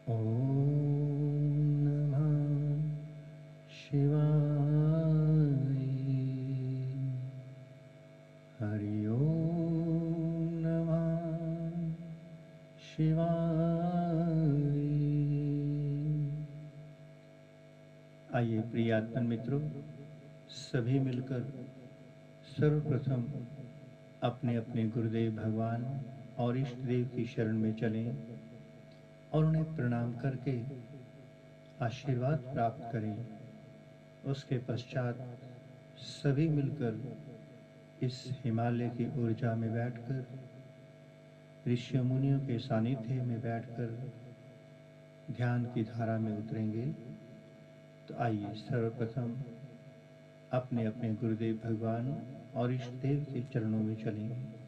ॐ नमः शिवाय। हरि ओम नमः शिवाय। आइए प्रिय आत्मन मित्रों, सभी मिलकर सर्वप्रथम अपने अपने गुरुदेव भगवान और इष्ट देव की शरण में चलें और उन्हें प्रणाम करके आशीर्वाद प्राप्त करें। उसके पश्चात सभी मिलकर इस हिमालय की ऊर्जा में बैठकर, ऋषि मुनियों के सानिध्य में बैठकर ध्यान की धारा में उतरेंगे। तो आइए सर्वप्रथम अपने अपने गुरुदेव भगवान और इष्ट देव के चरणों में चलें।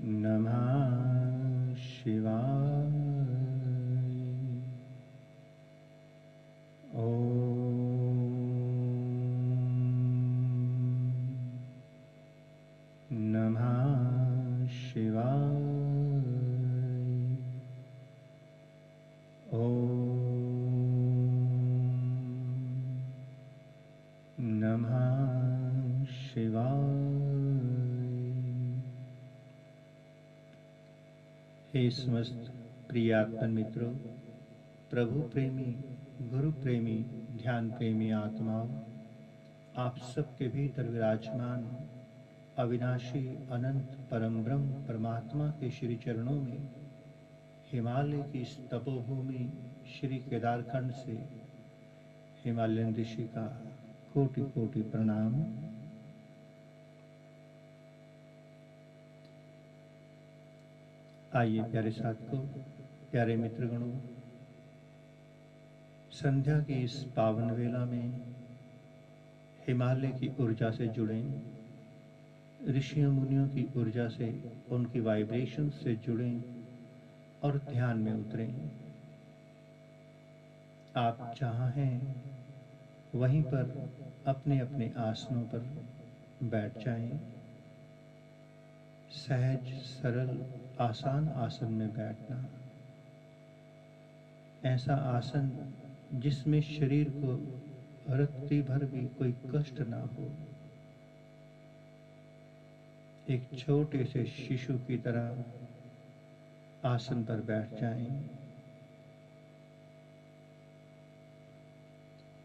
नमः शिवाय। नमः शिवाय। नमः शिवाय। हे समस्त प्रिय आत्मन मित्रों, प्रभु प्रेमी, गुरु प्रेमी, ध्यान प्रेमी आत्माओं, आप सबके भीतर विराजमान अविनाशी अनंत परम ब्रह्म परमात्मा के श्री चरणों में हिमालय की इस तपोभूमि श्री केदारखंड से हिमालयन ऋषि का कोटि कोटि प्रणाम। आइए प्यारे साथियों, प्यारे मित्रगणों, संध्या की इस पावन वेला में हिमालय की ऊर्जा से जुड़ें, ऋषियों मुनियों की ऊर्जा से, उनकी वाइब्रेशन से जुड़ें और ध्यान में उतरें। आप जहाँ हैं वहीं पर अपने अपने आसनों पर बैठ जाएं। सहज सरल आसान आसन में बैठना, ऐसा आसन जिसमें शरीर को रत्ती भर भी कोई कष्ट ना हो। एक छोटे से शिशु की तरह आसन पर बैठ जाएं।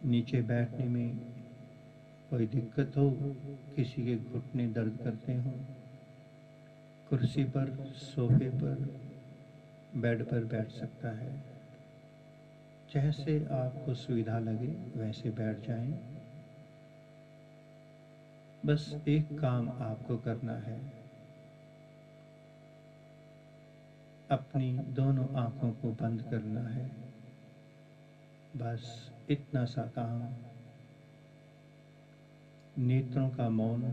नीचे बैठने में कोई दिक्कत हो, किसी के घुटने दर्द करते हो, कुर्सी पर, सोफे पर, बेड पर बैठ सकता है। जैसे आपको सुविधा लगे वैसे बैठ जाएं। बस एक काम आपको करना है, अपनी दोनों आंखों को बंद करना है। बस इतना सा काम। नेत्रों का मौन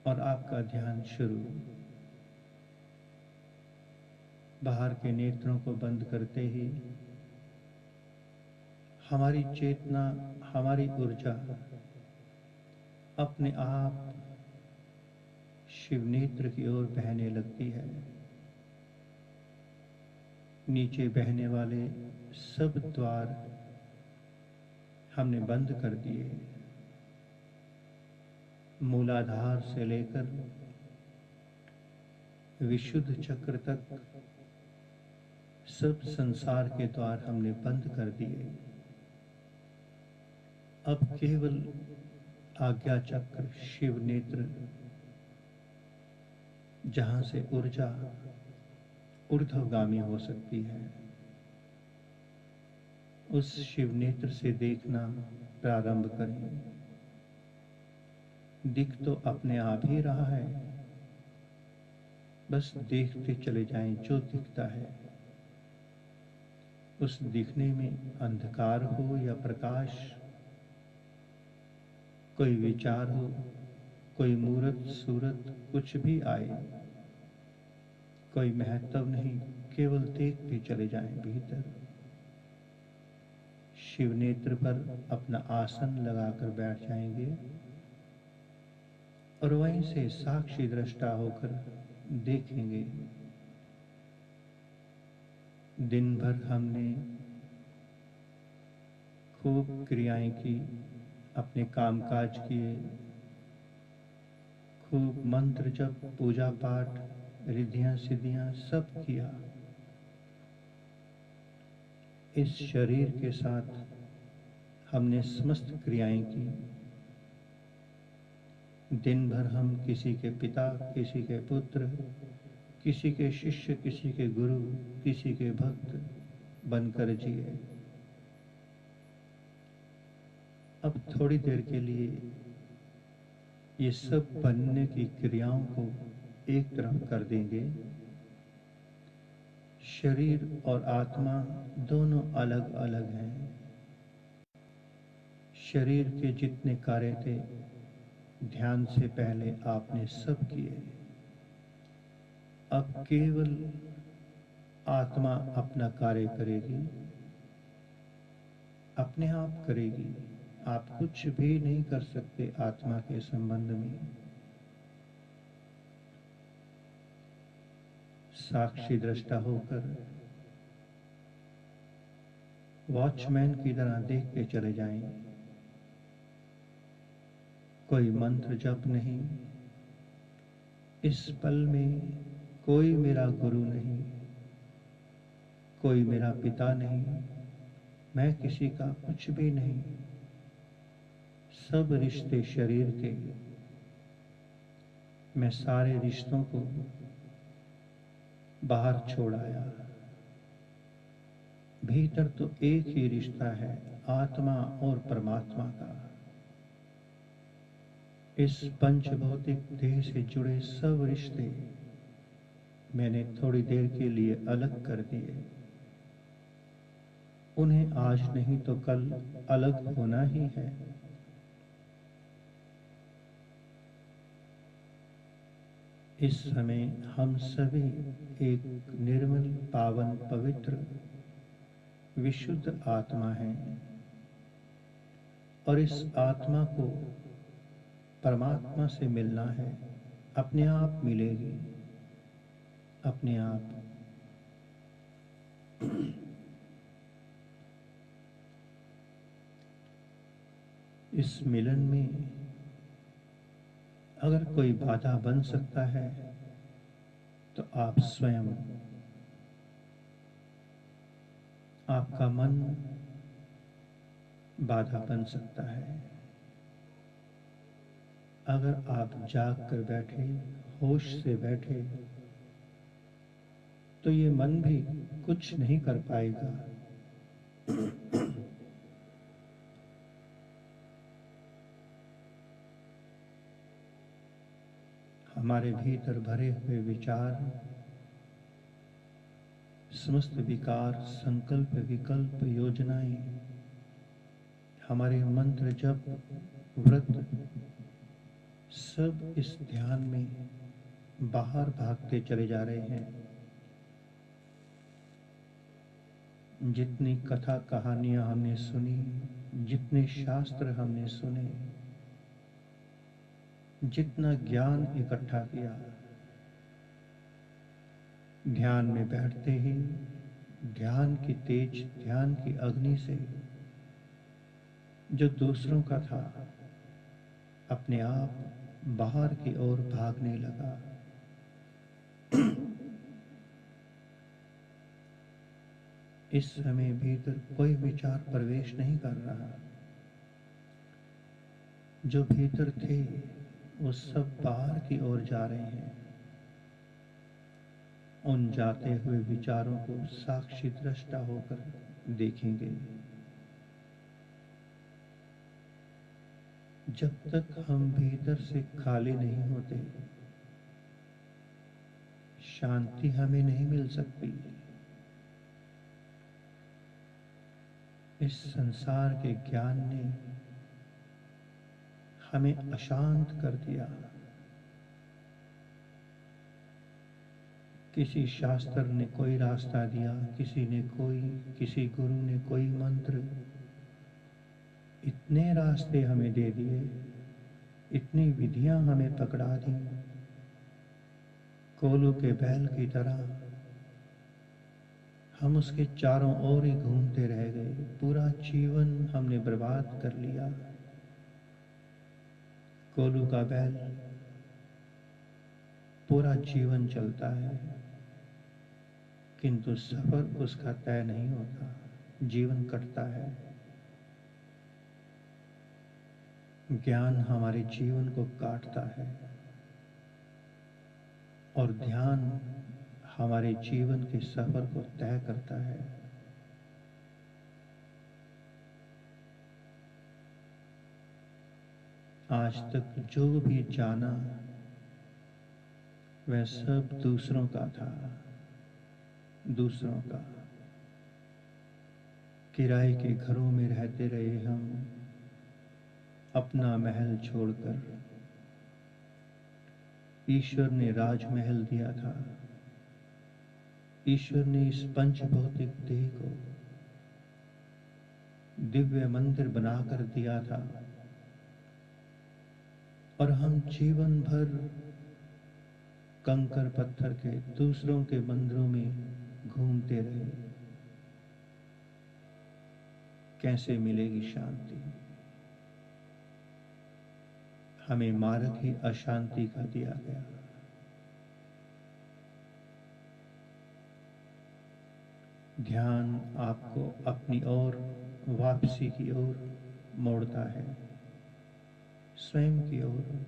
और आपका ध्यान शुरू। बाहर के नेत्रों को बंद करते ही हमारी चेतना, हमारी ऊर्जा अपने आप शिव नेत्र की ओर बहने लगती है। नीचे बहने वाले सब द्वार हमने बंद कर दिए। मूलाधार से लेकर विशुद्ध चक्र तक सब संसार के द्वार हमने बंद कर दिए। अब केवल आज्ञा चक्र शिव नेत्र, जहां से ऊर्जा ऊर्ध्वगामी हो सकती है, उस शिव नेत्र से देखना प्रारंभ करें। दिख तो अपने आप ही रहा है, बस देखते चले जाएं जो दिखता है। उस दिखने में अंधकार हो या प्रकाश, कोई विचार हो, कोई मूरत सूरत कुछ भी आए, कोई महत्व नहीं, केवल देखते चले जाएं भीतर। शिव नेत्र पर अपना आसन लगाकर बैठ जाएंगे और वहीं से साक्षी दृष्टा होकर देखेंगे। दिन भर हमने खूब क्रियाएं की, अपने कामकाज किए, खूब मंत्र जप, पूजा पाठ, रिद्धियां सिद्धियां सब किया। इस शरीर के साथ हमने समस्त क्रियाएं की। दिन भर हम किसी के पिता, किसी के पुत्र, किसी के शिष्य, किसी के गुरु, किसी के भक्त बनकर जिए। अब थोड़ी देर के लिए ये सब बनने की क्रियाओं को एक तरफ कर देंगे। शरीर और आत्मा दोनों अलग अलग हैं। शरीर के जितने कार्य थे ध्यान से पहले आपने सब किए। अब केवल आत्मा अपना कार्य करेगी, अपने आप करेगी। आप कुछ भी नहीं कर सकते आत्मा के संबंध में। साक्षी दृष्टा होकर वॉचमैन की तरह देखते चले जाएं। कोई मंत्र जप नहीं। इस पल में कोई मेरा गुरु नहीं, कोई मेरा पिता नहीं, मैं किसी का कुछ भी नहीं। सब रिश्ते शरीर के, मैं सारे रिश्तों को बाहर छोड़ आया। भीतर तो एक ही रिश्ता है, आत्मा और परमात्मा का। इस पंच भौतिक देह से जुड़े सब रिश्ते मैंने थोड़ी देर के लिए अलग कर दिए। उन्हें आज नहीं तो कल अलग होना ही है। इस समय हम सभी एक निर्मल, पावन, पवित्र, विशुद्ध आत्मा हैं और इस आत्मा को परमात्मा से मिलना है, अपने आप मिलेगी, अपने आप। इस मिलन में अगर कोई बाधा बन सकता है तो आप स्वयं, आपका मन बाधा बन सकता है। अगर आप जाग कर बैठे, होश से बैठे, तो ये मन भी कुछ नहीं कर पाएगा। हमारे भीतर भरे हुए विचार, समस्त विकार, संकल्प, विकल्प, योजनाएं, हमारे मंत्र, जप, व्रत, सब इस ध्यान में बाहर भागते चले जा रहे हैं। जितनी कथा कहानियां हमने सुनी, जितने शास्त्र हमने सुने, जितना ज्ञान इकट्ठा किया, ध्यान में बैठते ही ध्यान की तेज, ध्यान की अग्नि से जो दूसरों का था, अपने आप बाहर की ओर भागने लगा। इस समय भीतर कोई विचार प्रवेश नहीं कर रहा। जो भीतर थे वो सब बाहर की ओर जा रहे हैं। उन जाते हुए विचारों को साक्षी दृष्टा होकर देखेंगे। जब तक हम भीतर से खाली नहीं होते, शांति हमें नहीं मिल सकती। इस संसार के ज्ञान ने हमें अशांत कर दिया। किसी शास्त्र ने कोई रास्ता दिया, किसी ने कोई, किसी गुरु ने कोई मंत्र, इतने रास्ते हमें दे दिए, इतनी विधियां हमें पकड़ा दी। कोलू के बैल की तरह हम उसके चारों ओर ही घूमते रह गए। पूरा जीवन हमने बर्बाद कर लिया। कोलू का बैल पूरा जीवन चलता है, किंतु सफर उसका तय नहीं होता, जीवन कटता है। ज्ञान हमारे जीवन को काटता है और ध्यान हमारे जीवन के सफर को तय करता है। आज तक जो भी जाना वह सब दूसरों का था, दूसरों का। किराए के घरों में रहते रहे हम, अपना महल छोड़कर। ईश्वर ने राजमहल दिया था, ईश्वर ने इस पंच भौतिक देह को दिव्य मंदिर बनाकर दिया था, और हम जीवन भर कंकर पत्थर के दूसरों के मंदिरों में घूमते रहे। कैसे मिलेगी शांति? हमें मार्ग ही अशांति का दिया गया। ध्यान आपको अपनी ओर, वापसी की ओर मोड़ता है, स्वयं की ओर।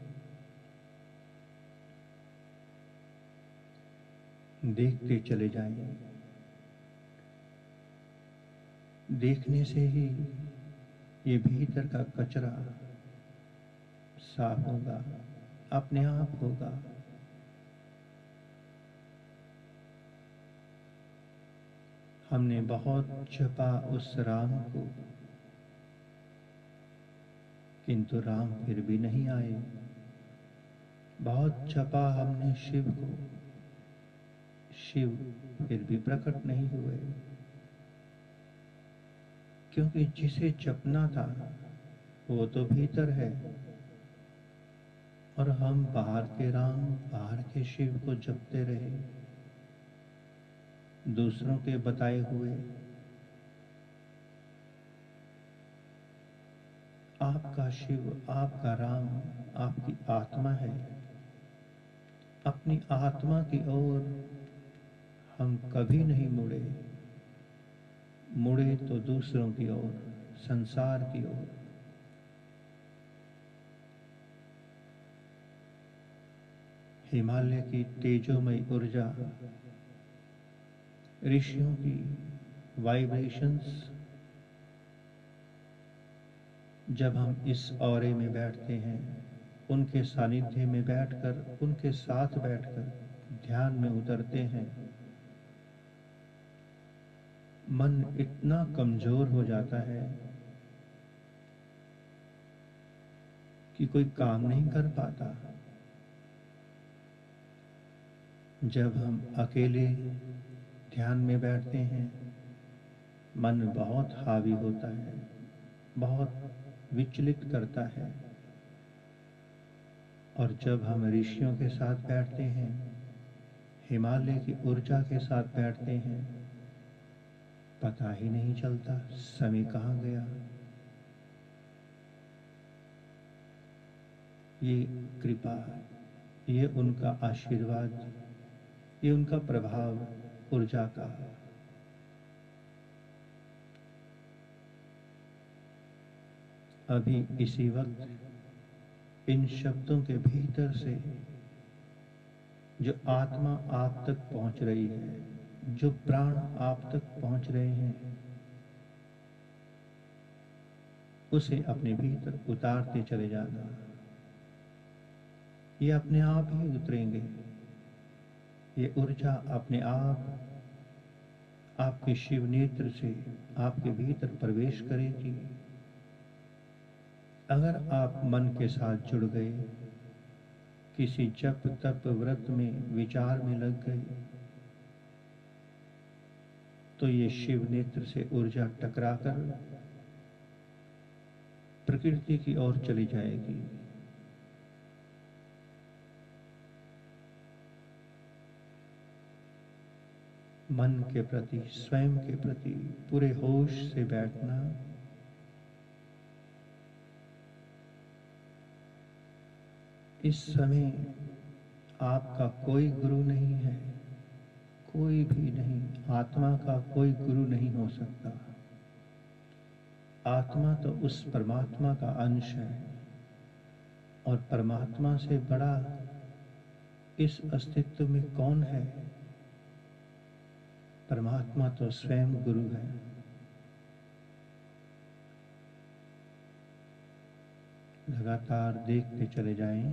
देखते चले जाएंगे। देखने से ही ये भीतर का कचरा साफ होगा, अपने आप होगा। हमने बहुत जपा उस राम को, किंतु राम फिर भी नहीं आए। बहुत जपा हमने शिव को, शिव फिर भी प्रकट नहीं हुए। क्योंकि जिसे जपना था वो तो भीतर है, और हम बाहर के राम, बाहर के शिव को जपते रहे, दूसरों के बताए हुए। आपका शिव, आपका राम, आपकी आत्मा है। अपनी आत्मा की ओर हम कभी नहीं मुड़े, मुड़े तो दूसरों की ओर, संसार की ओर। हिमालय की तेजोमय ऊर्जा, ऋषियों की वाइब्रेशंस, जब हम इस औरे में बैठते हैं, उनके सानिध्य में बैठकर, उनके साथ बैठकर ध्यान में उतरते हैं, मन इतना कमजोर हो जाता है कि कोई काम नहीं कर पाता। जब हम अकेले ध्यान में बैठते हैं, मन बहुत हावी होता है, बहुत विचलित करता है। और जब हम ऋषियों के साथ बैठते हैं, हिमालय की ऊर्जा के साथ बैठते हैं, पता ही नहीं चलता समय कहाँ गया। ये कृपा, ये उनका आशीर्वाद, ये उनका प्रभाव ऊर्जा का। अभी इसी वक्त इन शब्दों के भीतर से जो आत्मा आप तक पहुंच रही है, जो प्राण आप तक पहुंच रहे हैं, उसे अपने भीतर उतारते चले जाना। ये अपने आप ही उतरेंगे। ये ऊर्जा अपने आप आपके शिव नेत्र से आपके भीतर प्रवेश करेगी। अगर आप मन के साथ जुड़ गए, किसी जप तप व्रत में, विचार में लग गए, तो ये शिव नेत्र से ऊर्जा टकराकर प्रकृति की ओर चली जाएगी। मन के प्रति, स्वयं के प्रति पूरे होश से बैठना। इस समय आपका कोई गुरु नहीं है, कोई भी नहीं। आत्मा का कोई गुरु नहीं हो सकता। आत्मा तो उस परमात्मा का अंश है, और परमात्मा से बड़ा इस अस्तित्व में कौन है। परमात्मा तो स्वयं गुरु है। लगातार देखते चले जाएं।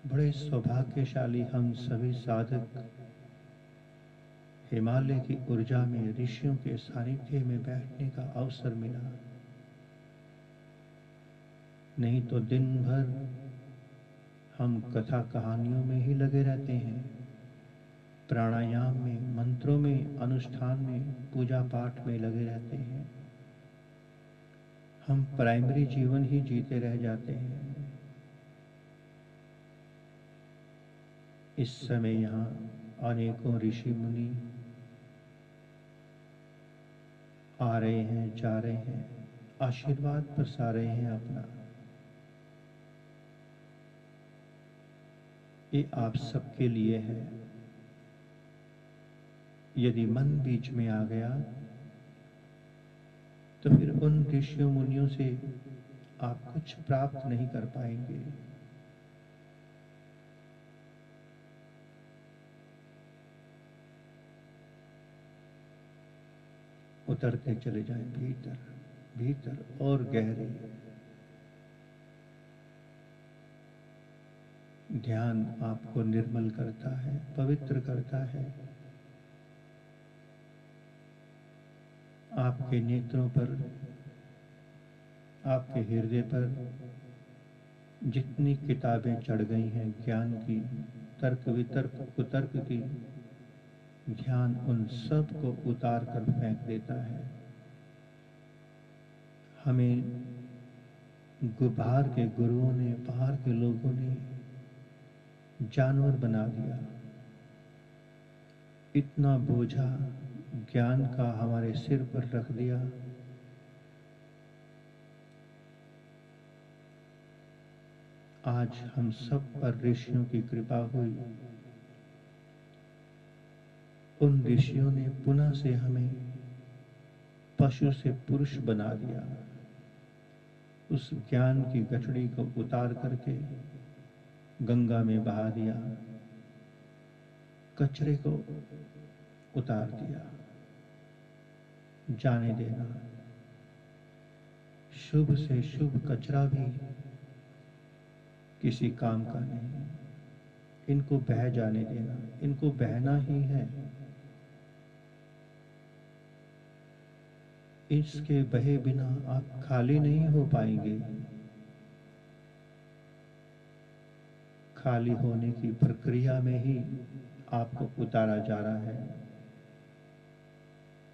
बड़े सौभाग्यशाली हम सभी साधक हिमालय की ऊर्जा में, ऋषियों के सानिध्य में बैठने का अवसर मिला। नहीं तो दिन भर हम कथा कहानियों में ही लगे रहते हैं, प्राणायाम में, मंत्रों में, अनुष्ठान में, पूजा पाठ में लगे रहते हैं। हम प्राइमरी जीवन ही जीते रह जाते हैं। इस समय यहाँ अनेकों ऋषि मुनि आ रहे हैं, जा रहे हैं, आशीर्वाद बरसा रहे हैं अपना। ये आप सबके लिए है। यदि मन बीच में आ गया, तो फिर उन ऋषियों मुनियों से आप कुछ प्राप्त नहीं कर पाएंगे। उतरते चले जाएं भीतर, भीतर और गहरे। ध्यान आपको निर्मल करता है, पवित्र करता है। आपके नेत्रों पर, आपके हृदय पर जितनी किताबें चढ़ गई हैं ज्ञान की, तर्क वितर्क कुतर्क की, ध्यान उन सब को उतार कर फेंक देता है। हमें बाहर के गुरुओं ने, बाहर के लोगों ने जानवर बना दिया। इतना बोझा ज्ञान का हमारे सिर पर रख दिया। आज हम सब पर ऋषियों की कृपा हुई। उन ऋषियों ने पुनः से हमें पशु से पुरुष बना दिया। उस ज्ञान की गठड़ी को उतार करके गंगा में बहा दिया, कचरे को उतार दिया। जाने देना, शुभ से शुभ कचरा भी किसी काम का नहीं। इनको बह जाने देना, इनको बहना ही है। इसके बहे बिना आप खाली नहीं हो पाएंगे। खाली होने की प्रक्रिया में ही आपको उतारा जा रहा है।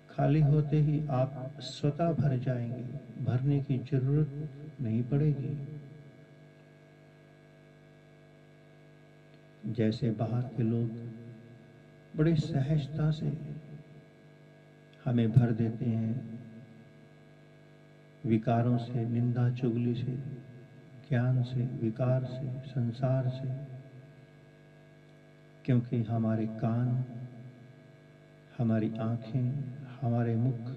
खाली होते ही आप स्वतः भर जाएंगे, भरने की जरूरत नहीं पड़ेगी। जैसे बाहर के लोग बड़े सहजता से हमें भर देते हैं, विकारों से, निंदा चुगली से, ज्ञान से, विकार से, संसार से, क्योंकि हमारे कान, हमारी आंखें, हमारे मुख,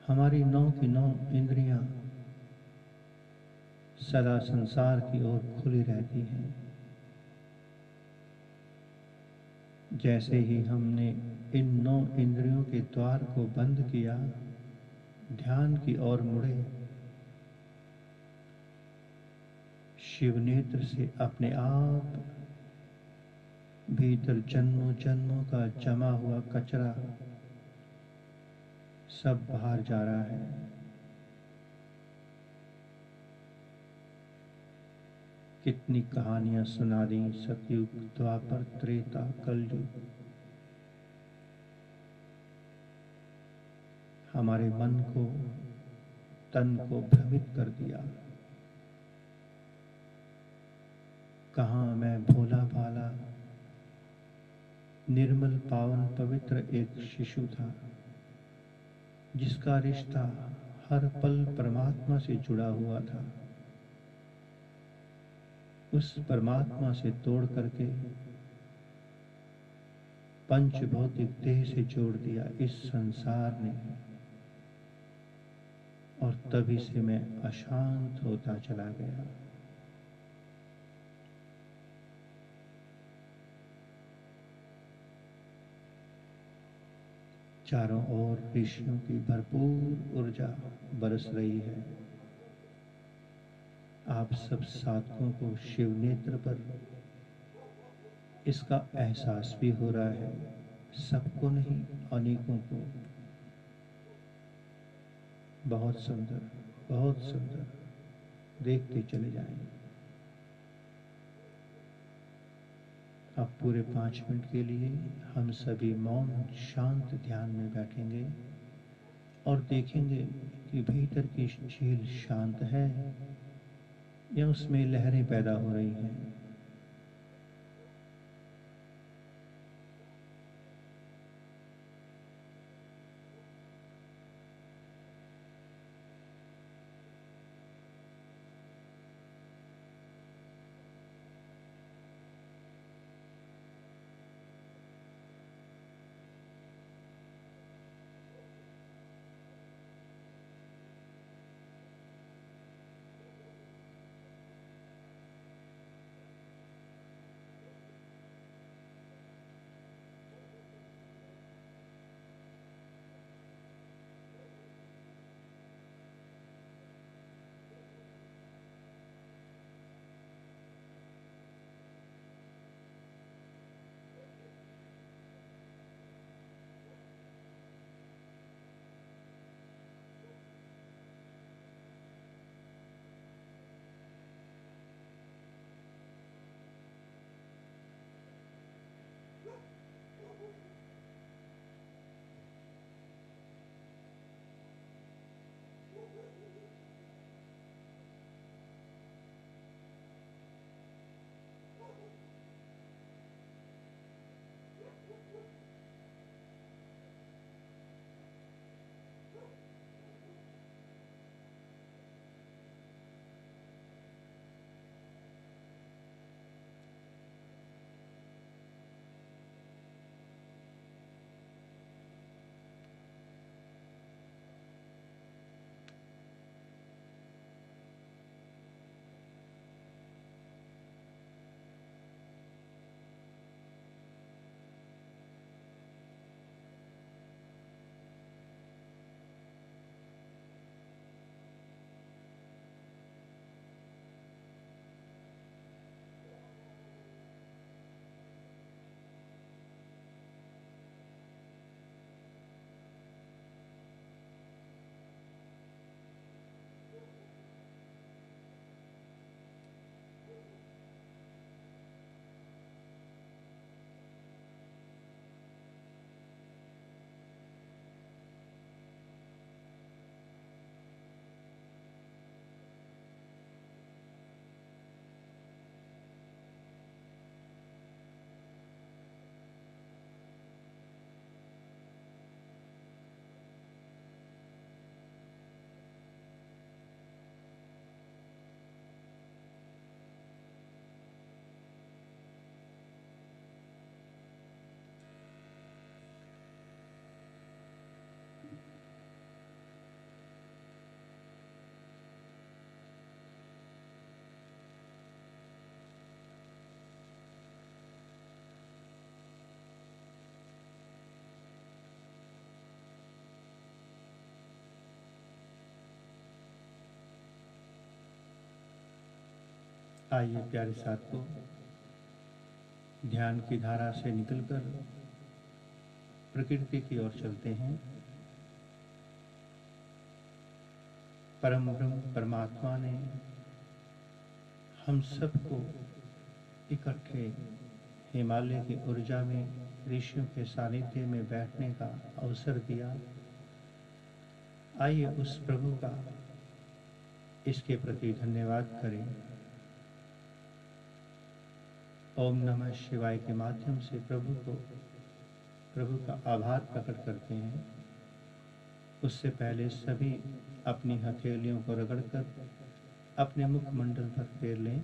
हमारी 9 की 9 इंद्रियां सदा संसार की ओर खुली रहती हैं। जैसे ही हमने इन 9 इंद्रियों के द्वार को बंद किया, ध्यान की ओर मुड़े, शिव नेत्र से अपने आप भीतर जन्मों जन्मों का जमा हुआ कचरा सब बाहर जा रहा है। कितनी कहानियां सुना दी, सतयुग, द्वापर, त्रेता, कलयुग। हमारे मन को, तन को भ्रमित कर दिया। कहाँ मैं भोला भाला, निर्मल, पावन, पवित्र एक शिशु था, जिसका रिश्ता हर पल परमात्मा से जुड़ा हुआ था। उस परमात्मा से तोड़ करके पंच भौतिक देह से जोड़ दिया इस संसार ने, और तभी से मैं अशांत होता चला गया। चारों ओर ऋषियों की भरपूर ऊर्जा बरस रही है। आप सब साधकों को शिव नेत्र पर इसका एहसास भी हो रहा है। सबको नहीं, अनेकों को। बहुत सुंदर, बहुत सुंदर। देखते चले जाएं। अब पूरे 5 मिनट के लिए हम सभी मौन शांत ध्यान में बैठेंगे और देखेंगे कि भीतर की झील शांत है या उसमें लहरें पैदा हो रही हैं। आइए प्यारे साथियों, ध्यान की धारा से निकलकर प्रकृति की ओर चलते हैं। परम ब्रह्म परमात्मा ने हम सबको इकट्ठे हिमालय की ऊर्जा में ऋषियों के सानिध्य में बैठने का अवसर दिया। आइए उस प्रभु का इसके प्रति धन्यवाद करें। ओम नमः शिवाय के माध्यम से प्रभु का आभार प्रकट करते हैं। उससे पहले सभी अपनी हथेलियों को रगड़कर अपने मुखमंडल पर फेर लें।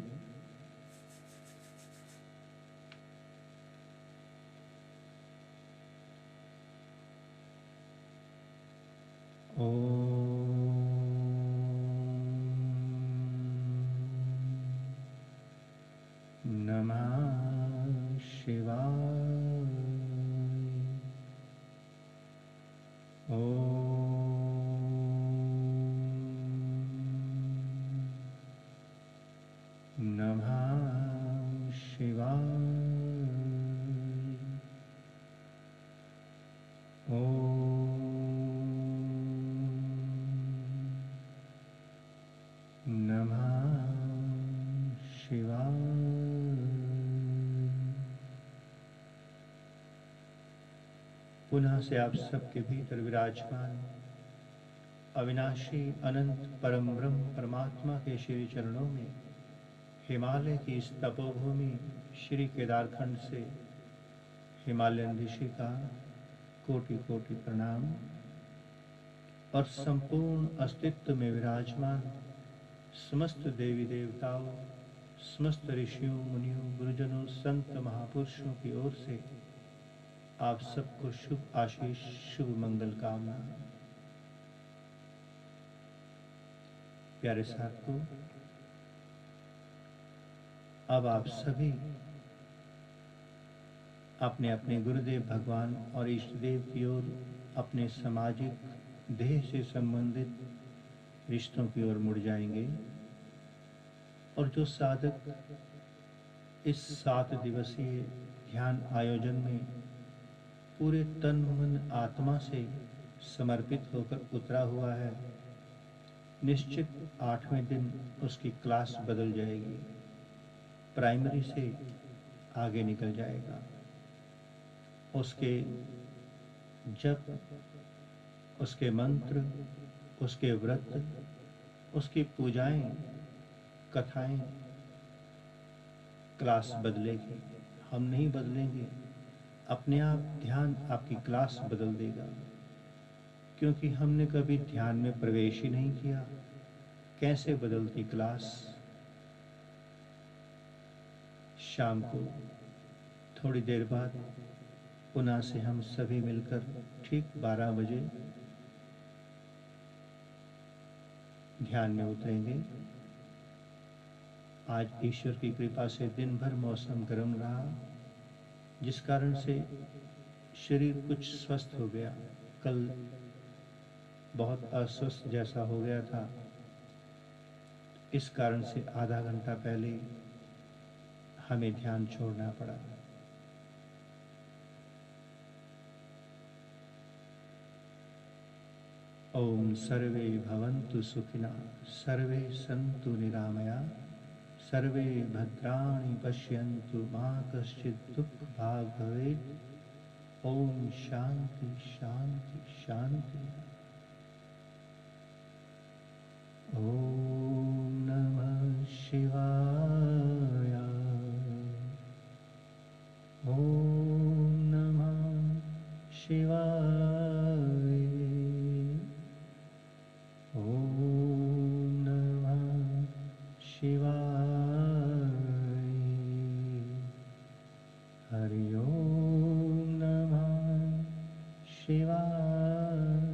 नमः शिवाय। नमः शिवाय। नमः शिवाय। पुनः से आप सबके भीतर विराजमान अविनाशी अनंत परम ब्रह्म परमात्मा के श्री चरणों में हिमालय की इस तपोभूमि श्री केदारखंड से हिमालयन ऋषि का कोटि कोटि प्रणाम और संपूर्ण अस्तित्व में विराजमान समस्त देवी देवताओं, समस्त ऋषियों, मुनियों, गुरुजनों, संत महापुरुषों की ओर से आप सबको शुभ आशीष, शुभ मंगल कामना। प्यारे साथियों, अब आप सभी अपने अपने गुरुदेव भगवान और इष्ट देव की ओर अपने सामाजिक देह से संबंधित रिश्तों की ओर मुड़ जाएंगे। और जो साधक इस 7 दिवसीय ध्यान आयोजन में पूरे तन मन आत्मा से समर्पित होकर उतरा हुआ है, निश्चित 8वें दिन उसकी क्लास बदल जाएगी, प्राइमरी से आगे निकल जाएगा। उसके जप, उसके मंत्र, उसके व्रत, उसकी पूजाएं, कथाएं, क्लास बदलेगी। हम नहीं बदलेंगे, अपने आप ध्यान आपकी क्लास बदल देगा, क्योंकि हमने कभी ध्यान में प्रवेश ही नहीं किया। कैसे बदलती क्लास? शाम को थोड़ी देर बाद पुनः से हम सभी मिलकर ठीक 12 बजे ध्यान में उतरेंगे। आज ईश्वर की कृपा से दिन भर मौसम गर्म रहा, जिस कारण से शरीर कुछ स्वस्थ हो गया। कल बहुत अस्वस्थ जैसा हो गया था, इस कारण से आधा घंटा पहले हमें ध्यान छोड़ना पड़ा। ओम सर्वे भवन्तु सुखिनः, सर्वे सन्तु निरामया, सर्वे भद्राणि पश्यन्तु मा कश्चित् दुःखभाग् भवेत्। ओम शांति शांति शांति। ओम नमः शिवाय। ओम नमः शिवाय। ओम नमः शिवाय। हरि ओम नमः शिवाय।